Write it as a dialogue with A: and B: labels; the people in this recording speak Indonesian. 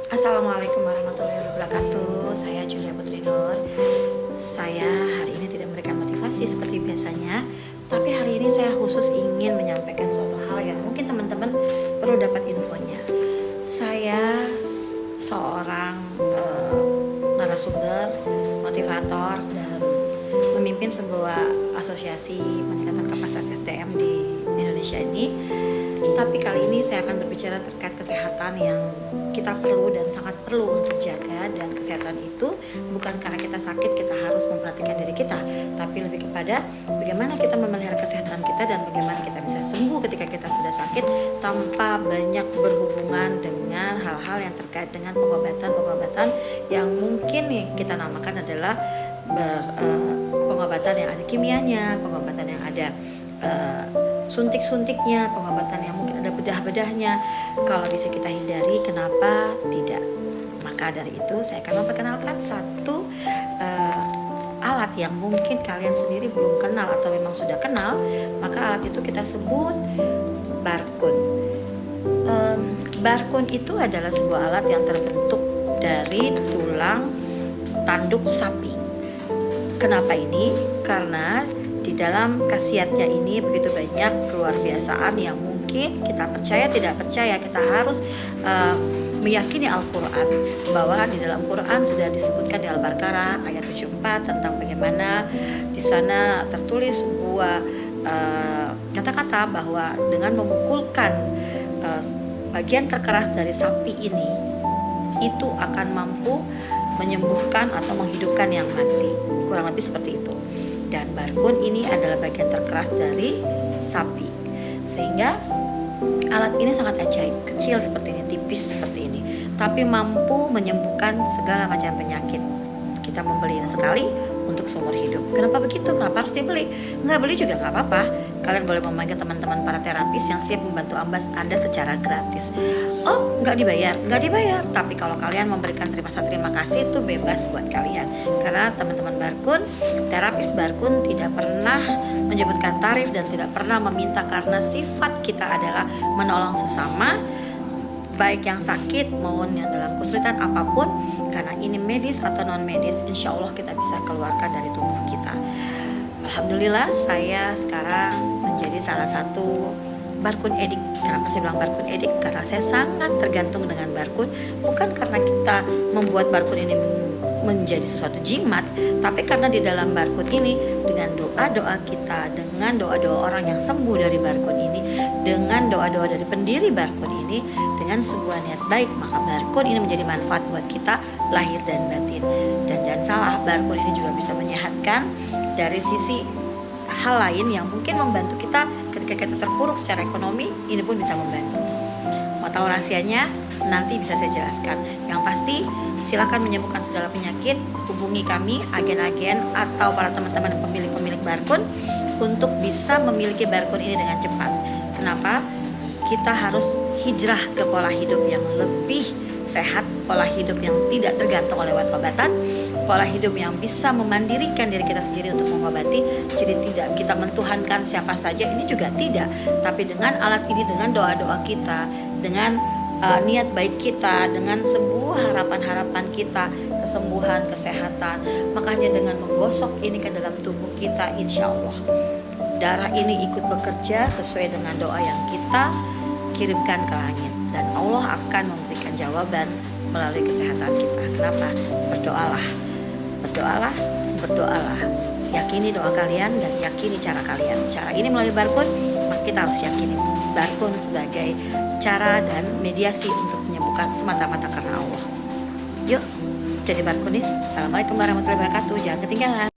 A: Assalamualaikum warahmatullahi wabarakatuh. Saya Julia Putri Nur. Saya hari ini tidak memberikan motivasi seperti biasanya, tapi hari ini saya khusus ingin menyampaikan suatu hal yang mungkin teman-teman perlu dapat infonya. Saya seorang narasumber, motivator, dan memimpin sebuah asosiasi peningkatan kapasitas SDM di Indonesia ini. Tapi kali ini saya akan berbicara terkait kesehatan yang kita perlu dan sangat perlu untuk jaga. Dan kesehatan itu bukan karena kita sakit kita harus memperhatikan diri kita, tapi lebih kepada bagaimana kita memelihara kesehatan kita dan bagaimana kita bisa sembuh ketika kita sudah sakit tanpa banyak berhubungan dengan hal-hal yang terkait dengan pengobatan-pengobatan yang mungkin kita namakan adalah pengobatan yang ada kimianya, pengobatan yang ada suntik-suntiknya, pengobatan yang mungkin ada bedah-bedahnya. Kalau bisa kita hindari, kenapa tidak? Maka dari itu saya akan memperkenalkan satu alat yang mungkin kalian sendiri belum kenal atau memang sudah kenal. Maka alat itu kita sebut barkun. Barkun itu adalah sebuah alat yang terbentuk dari tulang tanduk sapi. Kenapa ini? Karena di dalam khasiatnya ini begitu banyak keluar biasaan yang mungkin kita percaya tidak percaya. Kita harus meyakini Al-Quran, bahwa di dalam Quran sudah disebutkan di Al-Baqarah ayat 74 tentang bagaimana di sana tertulis sebuah kata-kata bahwa dengan memukulkan bagian terkeras dari sapi ini, itu akan mampu menyembuhkan atau menghidupkan yang mati. Kurang lebih seperti itu. Dan barkun ini adalah bagian terkeras dari sapi, sehingga alat ini sangat ajaib, kecil seperti ini, tipis seperti ini, tapi mampu menyembuhkan segala macam penyakit. Kita membeli sekali untuk seumur hidup. Kenapa begitu? Kenapa harus dibeli? Nggak beli juga nggak apa-apa. Kalian boleh memanggil teman-teman para terapis yang siap membantu Anda secara gratis. Oh, nggak dibayar? Nggak dibayar. Tapi kalau kalian memberikan terima kasih, itu bebas buat kalian. Karena teman-teman barkun, terapis barkun tidak pernah menyebutkan tarif dan tidak pernah meminta, karena sifat kita adalah menolong sesama, baik yang sakit maupun yang dalam kesulitan apapun. Karena ini medis atau non medis, insya Allah kita bisa keluarkan dari tubuh kita. Alhamdulillah saya sekarang menjadi salah satu barkun edik. Kenapa saya bilang barkun edik? Karena saya sangat tergantung dengan barkun. Bukan karena kita membuat barkun ini menjadi sesuatu jimat, tapi karena di dalam barkun ini, dengan doa-doa kita, dengan doa-doa orang yang sembuh dari barkun ini, dengan doa-doa dari pendiri barkun ini, dengan sebuah niat baik, maka barkun ini menjadi manfaat buat kita lahir dan batin. Dan jangan salah, barkun ini juga bisa menyehatkan dari sisi hal lain yang mungkin membantu kita ketika kita terpuruk secara ekonomi. Ini pun bisa membantu. Mau tahu rahasianya? Nanti bisa saya jelaskan. Yang pasti silakan menyembuhkan segala penyakit. Hubungi kami, agen-agen atau para teman-teman pemilik-pemilik barkun, untuk bisa memiliki barkun ini dengan cepat. Kenapa? Kita harus hijrah ke pola hidup yang lebih sehat, pola hidup yang tidak tergantung oleh obat-obatan, pola hidup yang bisa memandirikan diri kita sendiri untuk mengobati. Jadi tidak kita mentuhankan siapa saja, ini juga tidak. Tapi dengan alat ini, dengan doa-doa kita, dengan niat baik kita, dengan sebuah harapan-harapan kita, kesembuhan, kesehatan, makanya dengan menggosok ini ke dalam tubuh kita, insya Allah darah ini ikut bekerja sesuai dengan doa yang kita kirimkan ke langit, dan Allah akan memberikan jawaban melalui kesehatan kita. Kenapa? Berdoalah, berdoalah, berdoalah. Yakini doa kalian dan yakini cara kalian. Cara ini melalui barkun, maka kita harus yakini barkun sebagai cara dan mediasi untuk menyembuhkan semata-mata karena Allah. Yuk, jadi barkunis. Assalamualaikum warahmatullahi wabarakatuh. Jangan ketinggalan.